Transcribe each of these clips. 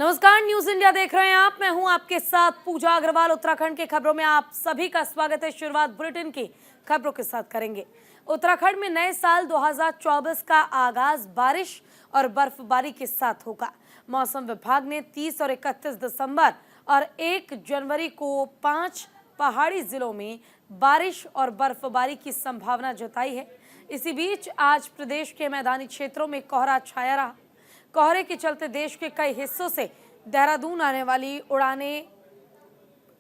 नमस्कार, news India देख रहे हैं आप। मैं हूं आपके साथ पूजा अग्रवाल। उत्तराखंड की खबरों में आप सभी का स्वागत है। शुरुआत बुलेटिन की खबरों के साथ करेंगे। उत्तराखंड में नए साल 2024 का आगाज बारिश और बर्फबारी के साथ होगा। मौसम विभाग ने 30 और 31 दिसंबर और 1 जनवरी को 5 पहाड़ी जिलों में बारिश और बर्फबारी की संभावना जताई है। इसी बीच आज प्रदेश के मैदानी क्षेत्रों में कोहरा छाया रहा। कोहरे के चलते देश के कई हिस्सों से देहरादून आने वाली उड़ानें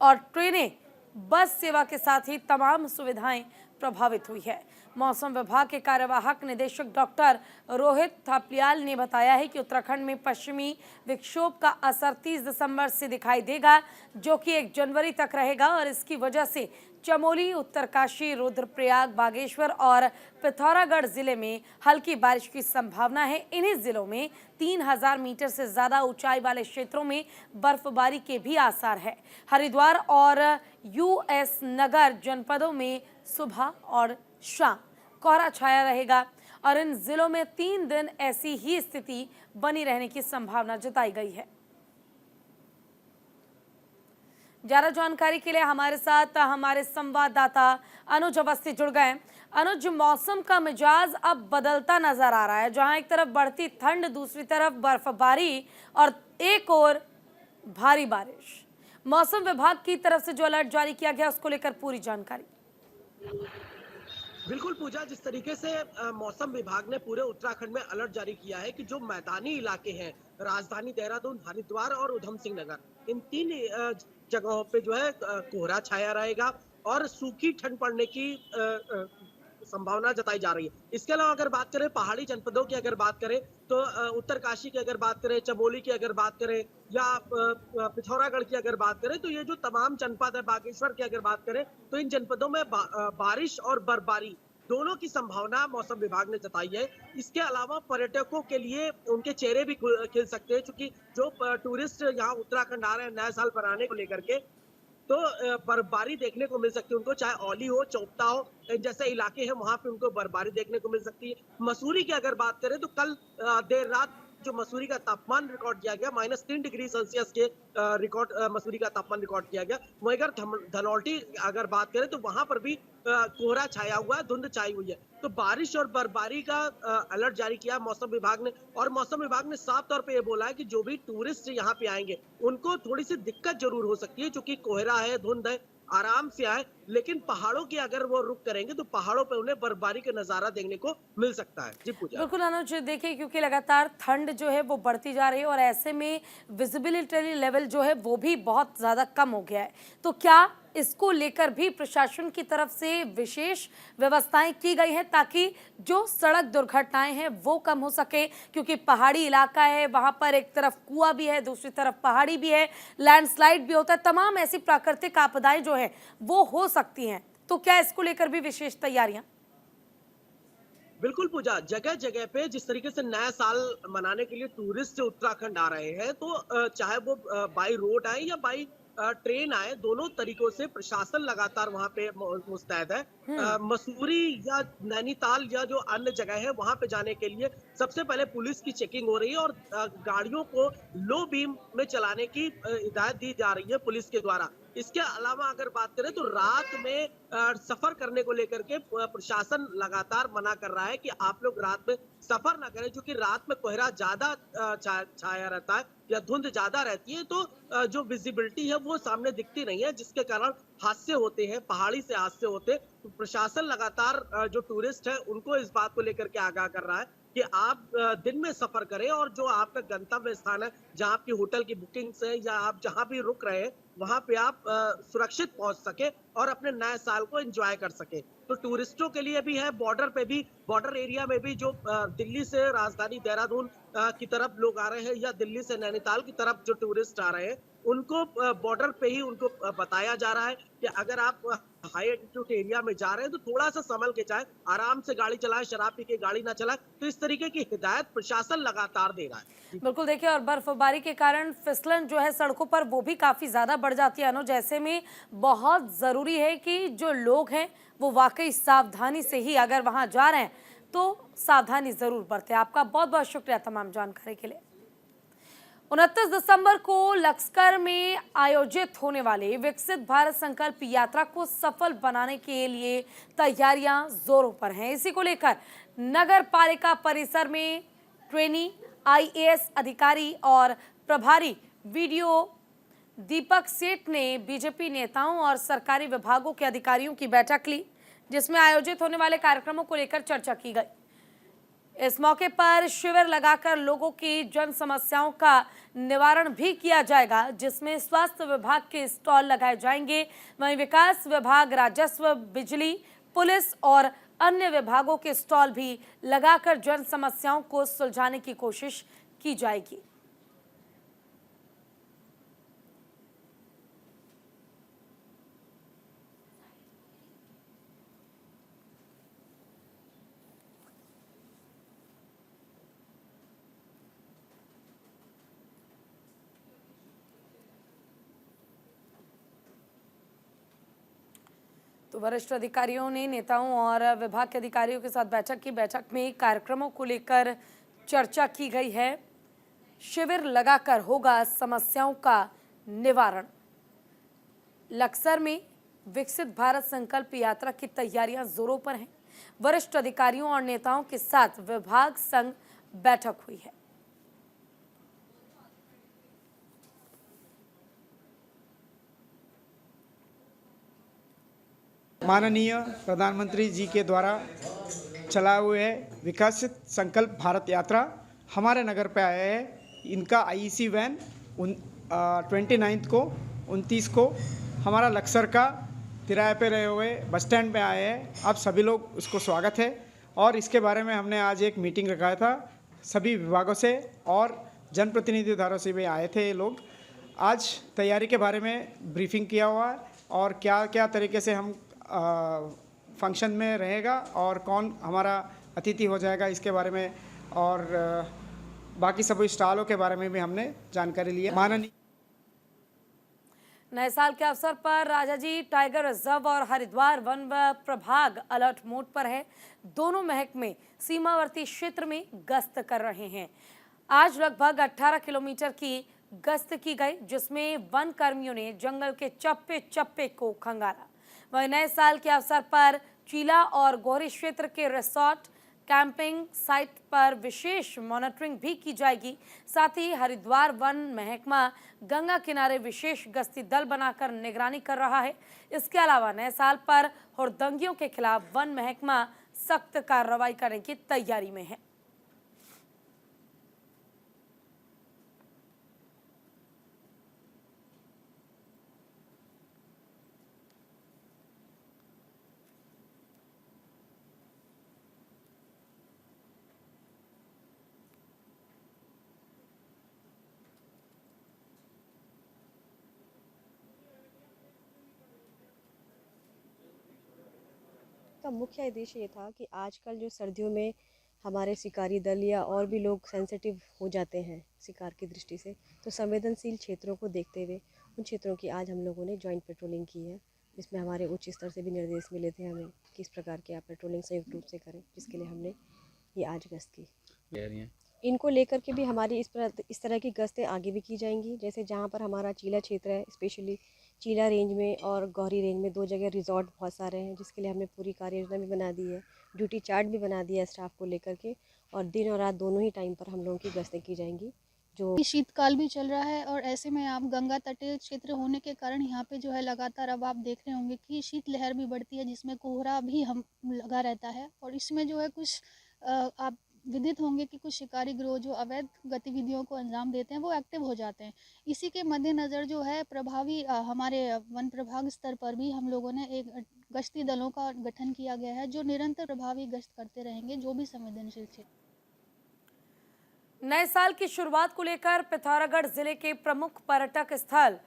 और ट्रेनें, बस सेवा के साथ ही तमाम सुविधाएं प्रभावित हुई है। मौसम विभाग के कार्यवाहक निदेशक डॉक्टर रोहित थापलियाल ने बताया है कि उत्तराखंड में पश्चिमी विक्षोभ का असर 30 दिसंबर से दिखाई देगा, जो कि 1 जनवरी तक रहेगा और इसकी वजह से चमोली, उत्तरकाशी, रुद्रप्रयाग, बागेश्वर और पिथौरागढ़ जिले में हल्की बारिश की संभावना है। इन्हीं जिलों में 3000 मीटर से ज्यादा ऊंचाई वाले क्षेत्रों में बर्फबारी के भी आसार है। हरिद्वार और यूएस नगर जनपदों में सुबह और शाम कोहरा छाया रहेगा और इन जिलों में 3 दिन ऐसी ही स्थिति बनी रहने की संभावना जताई गई है। ज्यादा जानकारी के लिए हमारे साथ हमारे संवाददाता अनुज अवस्थी जुड़ गए। अनुज, मौसम का मिजाज अब बदलता नजर आ रहा है, जहां एक तरफ बढ़ती ठंड, दूसरी तरफ बर्फबारी और एक और भारी बारिश। मौसम विभाग की तरफ से जो अलर्ट जारी किया गया, उसको लेकर पूरी जानकारी। बिल्कुल पूजा, जिस तरीके से मौसम विभाग ने पूरे उत्तराखंड में अलर्ट जारी किया है कि जो मैदानी इलाके हैं, राजधानी देहरादून, हरिद्वार और उधम सिंह नगर, इन 3 जगहों पे जो है कोहरा छाया रहेगा और सूखी ठंड पड़ने की संभावना जताई जा रही है। इसके अलावा अगर बात करें पहाड़ी जनपदों की, अगर बात करें तो उत्तरकाशी की अगर बात करें, चमोली की अगर बात करें या पिथौरागढ़ की अगर बात करें, तो ये जो तमाम जनपद है, बागेश्वर की अगर बात करें, तो इन जनपदों में बारिश और बर्फबारी दोनों की संभावना मौसम विभाग ने जताई है। इसके अलावा पर्यटकों के लिए उनके चेहरे भी खिल सकते हैं, क्योंकि जो टूरिस्ट यहाँ उत्तराखंड आ रहे हैं नया साल मनाने को लेकर के, तो बर्फबारी देखने को मिल सकती है उनको, चाहे औली हो, चोपता हो, जैसे इलाके हैं वहां पे उनको बर्फबारी देखने को मिल सकती है। मसूरी की अगर बात करें तो कल देर रात जो मसूरी का तापमान रिकॉर्ड किया गया, -3 डिग्री सेल्सियस के रिकॉर्ड मसूरी का तापमान रिकॉर्ड किया गया। वहीं अगर धनौल्टी अगर बात करें तो वहां पर भी कोहरा छाया हुआ है, धुंध छाई हुई है। तो बारिश और बर्फबारी का अलर्ट जारी किया मौसम विभाग ने, और मौसम विभाग ने साफ तौर पे ये बोला है कि जो भी टूरिस्ट यहाँ पे आएंगे उनको थोड़ी सी दिक्कत जरूर हो सकती है, क्योंकि कोहरा है, धुंध है, आराम से आए, लेकिन पहाड़ों की अगर वो रुक करेंगे तो पहाड़ों पे उन्हें बर्फबारी का नजारा देखने को मिल सकता है। जी पूजा। बिल्कुल अनुज, देखिए क्योंकि लगातार ठंड जो है वो बढ़ती जा रही है और ऐसे में विजिबिलिटी लेवल जो है वो भी बहुत ज़्यादा कम हो गया है, तो क्या इसको लेकर भी प्रशासन की तरफ से विशेष व्यवस्थाएं की गई हैं ताकि जो सड़क दुर्घटनाएं हैं वो कम हो सके? क्योंकि पहाड़ी इलाका है, वहां पर एक तरफ कुआं भी है, दूसरी तरफ पहाड़ी भी है, लैंडस्लाइड भी होता है, तमाम ऐसी प्राकृतिक आपदाएं जो है वो हो सकती हैं, तो क्या इसको लेकर भी विशेष तैयारियां? बिल्कुल पूजा, जगह जगह पे जिस तरीके से नया साल मनाने के लिए टूरिस्ट उत्तराखंड आ रहे हैं, तो चाहे वो बाई रोड आए या बाई ट्रेन आए, दोनों तरीकों से प्रशासन लगातार वहां पे मुस्तैद है। मसूरी या नैनीताल या जो अन्य जगह है वहां पे जाने के लिए सबसे पहले पुलिस की चेकिंग हो रही है और गाड़ियों को लो बीम में चलाने की हिदायत दी जा रही है पुलिस के द्वारा। इसके अलावा अगर बात करें तो रात में सफर करने को लेकर के प्रशासन लगातार मना कर रहा है कि आप लोग रात में सफर ना करें, क्योंकि रात में कोहरा ज्यादा छाया रहता है या धुंध ज्यादा रहती है, तो जो विजिबिलिटी है वो सामने दिखती नहीं है, जिसके कारण हादसे होते हैं, पहाड़ी से हादसे होते हैं। तो प्रशासन लगातार जो टूरिस्ट है उनको इस बात को लेकर के आगाह कर रहा है कि आप दिन में सफर करें और जो आपका गंतव्य स्थान है, जहां आपकी होटल की बुकिंग्स है या आप जहां भी रुक रहे हैं, वहां पे आप सुरक्षित पहुंच सके और अपने नए साल को एंजॉय कर सके। तो टूरिस्टों के लिए भी है, बॉर्डर पे भी, बॉर्डर एरिया में भी जो दिल्ली से राजधानी देहरादून की तरफ लोग आ रहे हैं या दिल्ली से नैनीताल की तरफ जो टूरिस्ट आ रहे हैं, उनको बॉर्डर पे ही उनको बताया जा रहा है कि अगर आप हाई एल्टीट्यूड एरिया में जा रहे हैं तो थोड़ा सा संभल के जाएं, आराम से गाड़ी चलाएं, शराब पी के गाड़ी ना चलाएं। तो इस तरीके की हिदायत प्रशासन लगातार दे रहा है। बिल्कुल, देखिए और बर्फबारी के कारण फिसलन जो है सड़कों पर वो भी काफी ज्यादा बढ़ जाती है अनुज। ऐसे में बहुत जरूरी है कि जो लोग हैं वो वाकई सावधानी से ही अगर वहां जा रहे हैं तो सावधानी जरूर बरतें। आपका बहुत बहुत शुक्रिया तमाम जानकारी के लिए। 29 दिसंबर को लक्सर में आयोजित होने वाले विकसित भारत संकल्प यात्रा को सफल बनाने के लिए तैयारियां जोरों पर हैं। इसी को लेकर नगर पालिका परिसर में ट्रेनी आईएएस अधिकारी और प्रभारी वीडियो दीपक सेठ ने बीजेपी नेताओं और सरकारी विभागों के अधिकारियों की बैठक ली, जिसमें आयोजित होने वाले कार्यक्रमों को लेकर चर्चा की गई। इस मौके पर शिविर लगाकर लोगों की जन समस्याओं का निवारण भी किया जाएगा, जिसमें स्वास्थ्य विभाग के स्टॉल लगाए जाएंगे। वहीं विकास विभाग, राजस्व, बिजली, पुलिस और अन्य विभागों के स्टॉल भी लगाकर जन समस्याओं को सुलझाने की कोशिश की जाएगी। तो वरिष्ठ अधिकारियों ने नेताओं और विभाग के अधिकारियों के साथ बैठक की। बैठक में कार्यक्रमों को लेकर चर्चा की गई है। शिविर लगाकर होगा समस्याओं का निवारण। लक्सर में विकसित भारत संकल्प यात्रा की तैयारियां जोरों पर हैं। वरिष्ठ अधिकारियों और नेताओं के साथ विभाग संग बैठक हुई है। माननीय प्रधानमंत्री जी के द्वारा चलाए हुए विकसित संकल्प भारत यात्रा हमारे नगर पे आया है। इनका आईईसी वैन 29 को 29 को हमारा लक्सर का किराए पे रहे हुए बस स्टैंड पे आए हैं। आप सभी लोग उसको स्वागत है। और इसके बारे में हमने आज एक मीटिंग रखा था, सभी विभागों से और जनप्रतिनिधि धारों से भी आए थे ये लोग। आज तैयारी के बारे में ब्रीफिंग किया हुआ है और क्या क्या तरीके से हम फंक्शन में रहेगा और कौन हमारा अतिथि हो जाएगा इसके बारे में और बाकी सभी स्टॉलों के बारे में भी हमने जानकारी ली है। माननीय नए साल के अवसर पर राजाजी टाइगर रिजर्व और हरिद्वार वन प्रभाग अलर्ट मोड पर है। दोनों महकमे सीमावर्ती क्षेत्र में गश्त कर रहे हैं। आज लगभग 18 किलोमीटर की गश्त की गई, जिसमें वन कर्मियों ने जंगल के चप्पे चप्पे को खंगाला। वहीं नए साल के अवसर पर चीला और गोहरी क्षेत्र के रिसोर्ट कैंपिंग साइट पर विशेष मॉनिटरिंग भी की जाएगी। साथ ही हरिद्वार वन महकमा गंगा किनारे विशेष गश्ती दल बनाकर निगरानी कर रहा है। इसके अलावा नए साल पर हुड़दंगियों के खिलाफ वन महकमा सख्त कार्रवाई करने की तैयारी में है। का मुख्य उद्देश्य ये था कि आजकल जो सर्दियों में हमारे शिकारी दल या और भी लोग सेंसिटिव हो जाते हैं शिकार की दृष्टि से, तो संवेदनशील क्षेत्रों को देखते हुए उन क्षेत्रों की आज हम लोगों ने जॉइंट पेट्रोलिंग की है, जिसमें हमारे उच्च स्तर से भी निर्देश मिले थे हमें किस प्रकार की आप पेट्रोलिंग संयुक्त रूप से करें, जिसके लिए हमने ये आज गश्त की। इनको लेकर के भी हमारी इस तरह की गश्तें आगे भी की जाएंगी। जैसे जहाँ पर हमारा चीला क्षेत्र है, स्पेशली चीला रेंज में और गौरी रेंज में 2 जगह रिजॉर्ट बहुत सारे हैं, जिसके लिए हमने पूरी कार्य योजना भी बना दी है, ड्यूटी चार्ट भी बना दिया है स्टाफ को लेकर के, और दिन और रात दोनों ही टाइम पर हम लोगों की गश्तें की जाएंगी। जो शीतकाल भी चल रहा है और ऐसे में आप गंगा तटीय क्षेत्र होने के कारण यहाँ पे जो है लगातार अब आप देख रहे होंगे कि शीतलहर भी बढ़ती है, जिसमें कोहरा भी हम लगा रहता है। और इसमें जो है कुछ आप विदित होंगे कि कुछ शिकारी गिरोह जो अवैध गतिविधियों को अंजाम देते हैं वो एक्टिव हो जाते हैं। इसी के मद्देनज़र जो है प्रभावी हमारे वन प्रभाग स्तर पर भी हम लोगों ने एक गश्ती दलों का गठन किया गया है, जो निरंतर प्रभावी गश्त करते रहेंगे जो भी संवेदनशील क्षेत्र। नए साल की शुरुआत को लेकर पिथौरागढ़ जिले के प्रमुख पर्यटक स्थल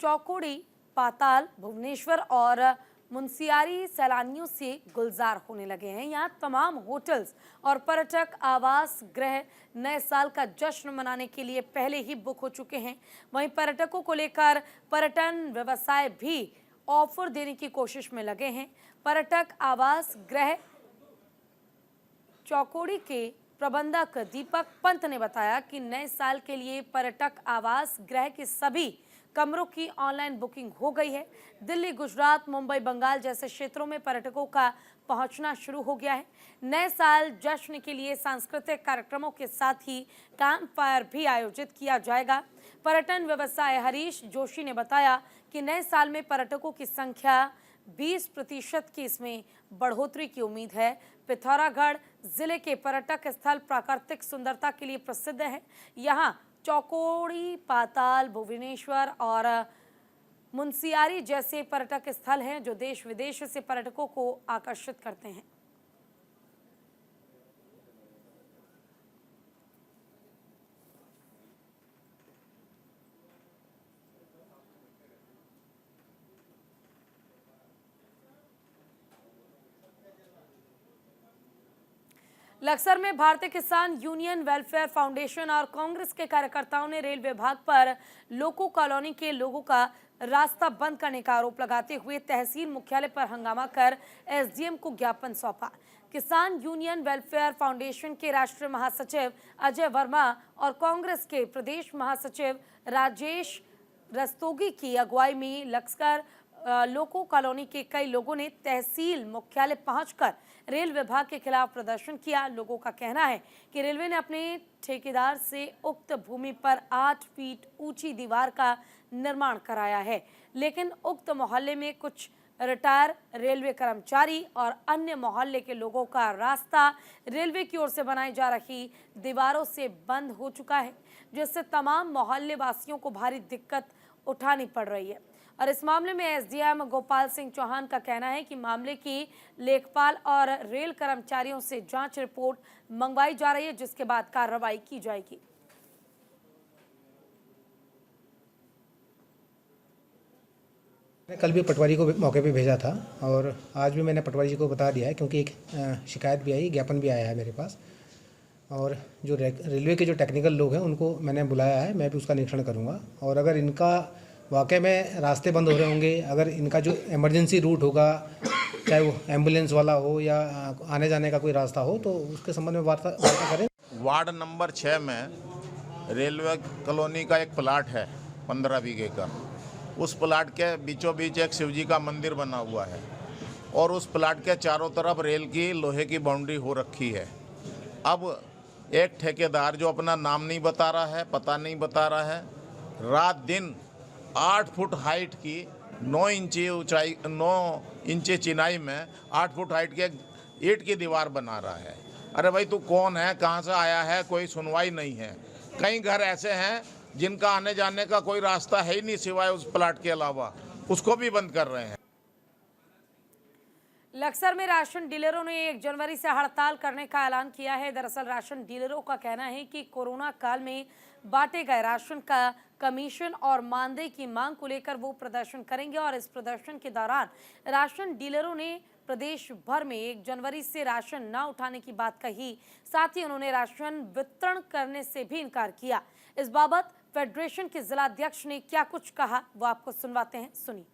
चौकोड़ी, पाताल, भुवनेश्वर और मुंशियारी सैलानियों से गुलजार होने लगे हैं। यहाँ तमाम होटल्स और पर्यटक आवास गृह नए साल का जश्न मनाने के लिए पहले ही बुक हो चुके हैं। वहीं पर्यटकों को लेकर पर्यटन व्यवसाय भी ऑफर देने की कोशिश में लगे हैं। पर्यटक आवास गृह चौकोड़ी के प्रबंधक दीपक पंत ने बताया कि नए साल के लिए पर्यटक आवास गृह के सभी कमरों की ऑनलाइन बुकिंग हो गई है। दिल्ली, गुजरात, मुंबई, बंगाल जैसे क्षेत्रों में पर्यटकों का पहुंचना शुरू हो गया है। नए साल जश्न के लिए सांस्कृतिक कार्यक्रमों के साथ ही कैंप फायर भी आयोजित किया जाएगा। पर्यटन व्यवसाय हरीश जोशी ने बताया कि नए साल में पर्यटकों की संख्या 20% की इसमें बढ़ोतरी की उम्मीद है। पिथौरागढ़ जिले के पर्यटक स्थल प्राकृतिक सुंदरता के लिए प्रसिद्ध है। यहाँ चौकोड़ी, पाताल, भुवनेश्वर और मुंसियारी जैसे पर्यटक स्थल हैं जो देश विदेश से पर्यटकों को आकर्षित करते हैं। लक्सर में भारतीय किसान यूनियन वेलफेयर फाउंडेशन और कांग्रेस के कार्यकर्ताओं ने रेल विभाग पर लोको कॉलोनी के लोगों का रास्ता बंद करने का आरोप लगाते हुए तहसील मुख्यालय पर हंगामा कर एसडीएम को ज्ञापन सौंपा। किसान यूनियन वेलफेयर फाउंडेशन के राष्ट्रीय महासचिव अजय वर्मा और कांग्रेस के प्रदेश महासचिव राजेश रस्तोगी की अगुवाई में लक्सर लोको कॉलोनी के कई लोगों ने तहसील मुख्यालय पहुंचकर रेल विभाग के खिलाफ प्रदर्शन किया। लोगों का कहना है कि रेलवे ने अपने ठेकेदार से उक्त भूमि पर 8 फीट ऊंची दीवार का निर्माण कराया है, लेकिन उक्त मोहल्ले में कुछ रिटायर रेलवे कर्मचारी और अन्य मोहल्ले के लोगों का रास्ता रेलवे की ओर से बनाई जा रही दीवारों से बंद हो चुका है, जिससे तमाम मोहल्ले वासियों को भारी दिक्कत उठानी पड़ रही है। और इस मामले में एसडीएम गोपाल सिंह चौहान का कहना है कि मामले की लेखपाल और रेल कर्मचारियों से जांच रिपोर्ट मंगवाई जा रही है, जिसके बाद कार्रवाई की जाएगी। कल भी पटवारी को मौके पे भेजा था और आज भी मैंने पटवारी जी को बता दिया है, क्योंकि एक शिकायत भी आई, ज्ञापन भी आया है मेरे पास। और जो रेलवे के जो टेक्निकल लोग हैं उनको मैंने बुलाया है, मैं भी उसका निरीक्षण करूंगा। और अगर इनका वाकई में रास्ते बंद हो रहे होंगे, अगर इनका जो इमरजेंसी रूट होगा, चाहे वो एम्बुलेंस वाला हो या आने जाने का कोई रास्ता हो, तो उसके संबंध में वार्ता करें। वार्ड नंबर 6 में रेलवे कॉलोनी का एक प्लाट है 15 बीघे का। उस प्लाट के बीचों बीच एक शिवजी का मंदिर बना हुआ है और उस प्लाट के चारों तरफ रेल की लोहे की बाउंड्री हो रखी है। अब एक ठेकेदार जो अपना नाम नहीं बता रहा है, पता नहीं बता रहा है, रात दिन 8 फुट हाइट की 9 इंची ऊंचाई 9 इंची चिनाई में 8 फुट हाइट के ईंट की दीवार बना रहा है। अरे भाई तू कौन है, कहाँ से आया है, कोई सुनवाई नहीं है। कई घर ऐसे हैं जिनका आने जाने का कोई रास्ता है ही नहीं सिवाय उस प्लाट के अलावा, उसको भी बंद कर रहे हैं। लक्सर में राशन डीलरों ने 1 जनवरी से हड़ताल करने का ऐलान किया है। दरअसल राशन डीलरों का कहना है कि कोरोना काल में बांटे गए राशन का कमीशन और मानदेय की मांग को लेकर वो प्रदर्शन करेंगे और इस प्रदर्शन के दौरान राशन डीलरों ने प्रदेश भर में 1 जनवरी से राशन न उठाने की बात कही। साथ ही उन्होंने राशन वितरण करने से भी इनकार किया। इस बाबत फेडरेशन के जिलाध्यक्ष ने क्या कुछ कहा वो आपको सुनवाते हैं, सुनिए।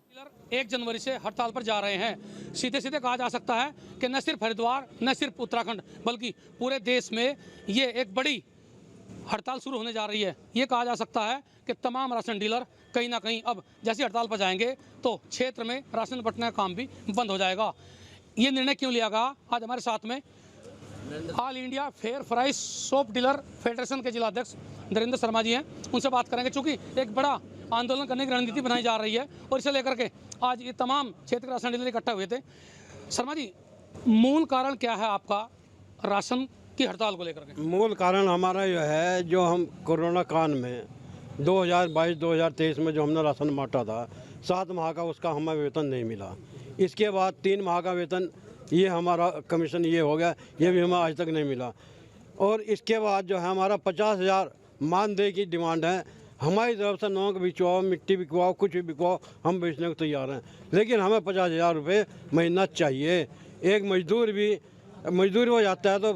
डीलर 1 जनवरी से हड़ताल पर जा रहे हैं। सीधे सीधे कहा जा सकता है कि न सिर्फ हरिद्वार, न सिर्फ उत्तराखंड, बल्कि पूरे देश में ये एक बड़ी हड़ताल शुरू होने जा रही है। ये कहा जा सकता है कि तमाम राशन डीलर कहीं ना कहीं अब जैसे हड़ताल पर जाएंगे तो क्षेत्र में राशन बंटने का काम भी बंद हो जाएगा। ये निर्णय क्यों लिया गया? आज हमारे साथ में all India fair price shop dealer federation के जिलाध्यक्ष नरेंद्र शर्मा जी हैं, उनसे बात करेंगे। चूँकि एक बड़ा आंदोलन करने की रणनीति बनाई जा रही है और इसे लेकर के आज ये तमाम क्षेत्र के राशन डीलर इकट्ठा हुए थे। शर्मा जी, मूल कारण क्या है आपका राशन की हड़ताल को लेकर के? मूल कारण हमारा जो है, जो हम कोरोना काल में 2022-2023 में जो हमने राशन बांटा था 7 माह का, उसका हमें वेतन नहीं मिला। इसके बाद 3 माह का वेतन, ये हमारा कमीशन ये हो गया, ये भी हमें आज तक नहीं मिला। और इसके बाद जो है हमारा 50,000 मानदेय की डिमांड है। हमारी तरफ से नौक बिचवाओ, मिट्टी बिकवाओ, कुछ भी बिकवाओ, हम बेचने को तैयार हैं, लेकिन हमें 50,000 रुपये महीना चाहिए। एक मजदूर हो जाता है तो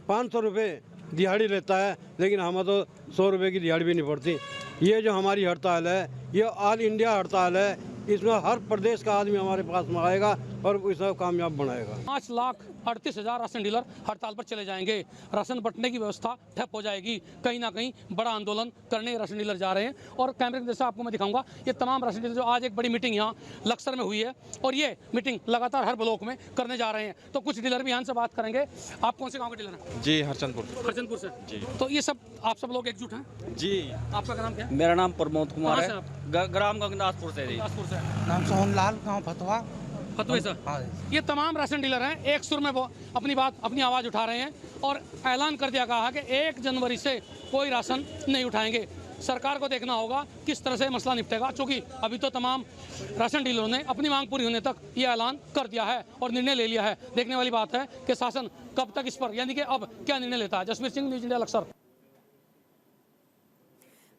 500 रुपये दिहाड़ी लेता है, लेकिन हमें तो 100 रुपये की दिहाड़ी भी नहीं पड़ती। ये जो हमारी हड़ताल है ये ऑल इंडिया हड़ताल है, इसमें हर प्रदेश का आदमी हमारे पास में आएगा और इसे कामयाब बनाएगा। 5,38,000 राशन डीलर हड़ताल पर चले जाएंगे। राशन बंटने की व्यवस्था ठप हो जाएगी। कहीं ना कहीं बड़ा आंदोलन करने राशन डीलर जा रहे हैं। और कैमरे के जैसा आपको मैं दिखाऊंगा ये तमाम राशन डीलर जो आज एक बड़ी मीटिंग यहाँ लक्सर में हुई है और ये मीटिंग लगातार हर ब्लॉक में करने जा रहे हैं। तो कुछ डीलर भी यहाँ से बात करेंगे। आप कौन से गाँव के डीलर हैं? जी हरचंदपुर से जी। तो ये सब आप सब लोग एकजुट हैं? जी। आपका नाम क्या है? मेरा नाम प्रमोद कुमार कहाँ है, ग्राम गंगनाथपुर से जी। नाम सोहनलाल, गांव फतवा। फतवे सर, ये तमाम राशन डीलर हैं, एक सुर में वो अपनी आवाज़ उठा रहे हैं और ऐलान कर दिया गया है कि 1 जनवरी से कोई राशन नहीं उठाएंगे। सरकार को देखना होगा किस तरह से मसला निपटेगा, क्योंकि अभी तो तमाम राशन डीलरों ने अपनी मांग पूरी होने तक ये ऐलान कर दिया है और निर्णय ले लिया है। देखने वाली बात है कि शासन कब तक इस पर यानी कि अब क्या निर्णय लेता है। Jasvir Singh, news India, Laksar.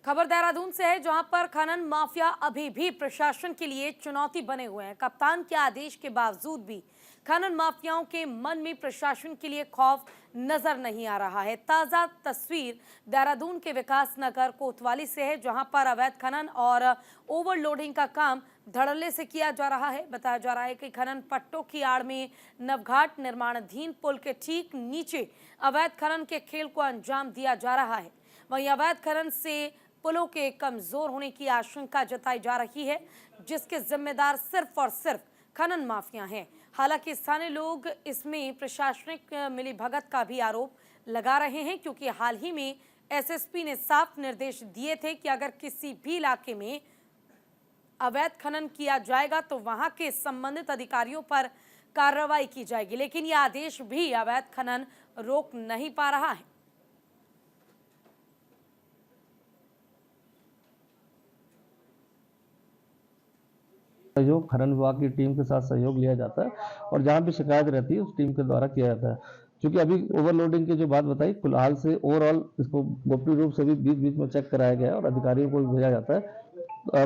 खबर देहरादून से है, जहां पर खनन माफिया अभी भी प्रशासन के लिए चुनौती बने हुए हैं। कप्तान के आदेश के बावजूद भी खनन माफियाओं के मन में प्रशासन के लिए खौफ नजर नहीं आ रहा है। ताजा तस्वीर देहरादून के विकास नगर कोतवाली से है, जहां पर अवैध खनन और ओवरलोडिंग का काम धड़ल्ले से किया जा रहा है। बताया जा रहा है कि खनन पट्टों की आड़ में नवघाट निर्माणाधीन पुल के ठीक नीचे अवैध खनन के खेल को अंजाम दिया जा रहा है। वहीं अवैध खनन से पुलों के कमजोर होने की आशंका जताई जा रही है, जिसके जिम्मेदार सिर्फ और सिर्फ खनन माफिया हैं। हालांकि स्थानीय लोग इसमें प्रशासनिक मिलीभगत का भी आरोप लगा रहे हैं, क्योंकि हाल ही में एसएसपी ने साफ निर्देश दिए थे कि अगर किसी भी इलाके में अवैध खनन किया जाएगा तो वहां के संबंधित अधिकारियों पर कार्रवाई की जाएगी। लेकिन यह आदेश भी अवैध खनन रोक नहीं पा रहा है। सहयोग खनन विभाग की टीम के साथ सहयोग लिया जाता है और जहां भी शिकायत रहती है उस टीम के द्वारा किया जाता है। क्योंकि अभी ओवरलोडिंग की जो बात बताई, फिलहाल से ओवरऑल इसको गोपनीय रूप से भी बीच बीच में चेक कराया गया है और अधिकारियों को भी भेजा जाता है।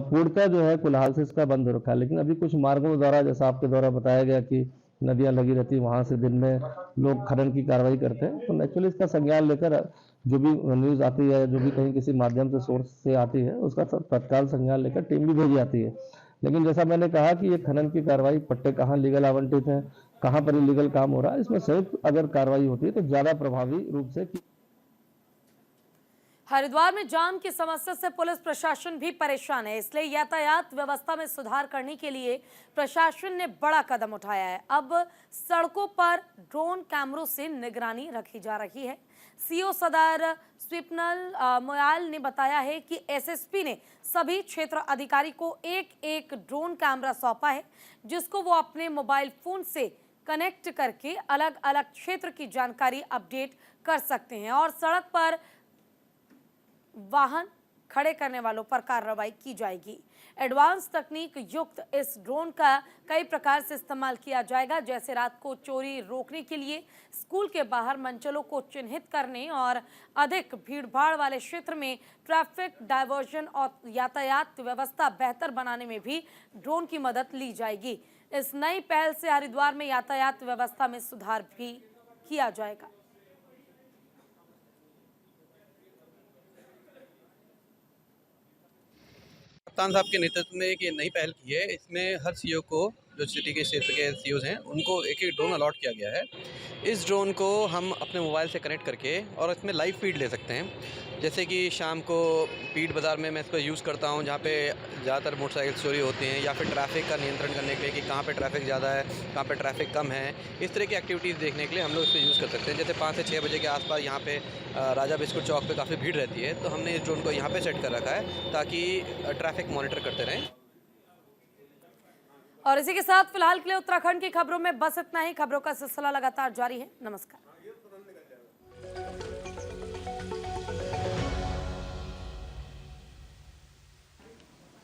पूर्णतः जो है फिलहाल से इसका बंद हो रखा है, लेकिन अभी कुछ मार्गों द्वारा, जैसा आपके द्वारा बताया गया कि नदियां लगी रहती है, वहां से दिन में लोग खनन की कार्रवाई करते हैं, तो नेचुरली इसका संज्ञान लेकर जो भी न्यूज आती है, जो भी कहीं किसी माध्यम से सोर्स से आती है, उसका तत्काल संज्ञान लेकर टीम भी भेजी जाती है। लेकिन जैसा मैंने कहा कि ये खनन की कार्रवाई, पट्टे कहाँ लीगल आवंटित हैं, कहाँ पर इलीगल काम हो रहा है, इसमें संयुक्त अगर कार्रवाई होती है तो ज्यादा प्रभावी रूप से। हरिद्वार में जाम की समस्या से पुलिस प्रशासन भी परेशान है, इसलिए यातायात व्यवस्था में सुधार करने के लिए प्रशासन ने बड़ा कदम उठाया है। अब सड़कों पर ड्रोन कैमरों से निगरानी रखी जा रही है। सीओ सदर स्विपनल मोयाल ने बताया है कि एसएसपी ने सभी क्षेत्र अधिकारी को एक ड्रोन कैमरा सौंपा है, जिसको वो अपने मोबाइल फोन से कनेक्ट करके अलग अलग क्षेत्र की जानकारी अपडेट कर सकते हैं और सड़क पर वाहन खड़े करने वालों पर कार्रवाई की जाएगी। एडवांस तकनीक युक्त इस ड्रोन का कई प्रकार से इस्तेमाल किया जाएगा, जैसे रात को चोरी रोकने के लिए, स्कूल के बाहर मंचलों को चिन्हित करने और अधिक भीड़भाड़ वाले क्षेत्र में ट्रैफिक डायवर्जन और यातायात व्यवस्था बेहतर बनाने में भी ड्रोन की मदद ली जाएगी। इस नई पहल से हरिद्वार में यातायात व्यवस्था में सुधार भी किया जाएगा। कप्तान साहब के नेतृत्व में एक नई पहल की है। इसमें हर सीओ को, जो सिटी के क्षेत्र के सीओज हैं, उनको एक ड्रोन अलॉट किया गया है। इस ड्रोन को हम अपने मोबाइल से कनेक्ट करके और इसमें लाइव फीड ले सकते हैं। जैसे कि शाम को पीट बाज़ार में मैं इसको यूज़ करता हूँ, जहाँ पे ज़्यादातर मोटरसाइकिल चोरी होती हैं, या फिर ट्रैफिक का नियंत्रण करने के लिए कि कहाँ पे ट्रैफिक ज़्यादा है, कहाँ पे ट्रैफिक कम है। इस तरह की एक्टिविटीज़ देखने के लिए हम लोग इसको यूज़ कर सकते हैं। जैसे 5 से 6 बजे के आसपास यहाँ पे राजा बिस्कुट चौक पे काफ़ी भीड़ रहती है, तो हमने इस ड्रोन को यहाँ पे सेट कर रखा है ताकि ट्रैफिक मॉनिटर करते रहें। और इसी के साथ फिलहाल के लिए उत्तराखंड की खबरों में बस इतना ही। खबरों का सिलसिला लगातार जारी है। नमस्कार।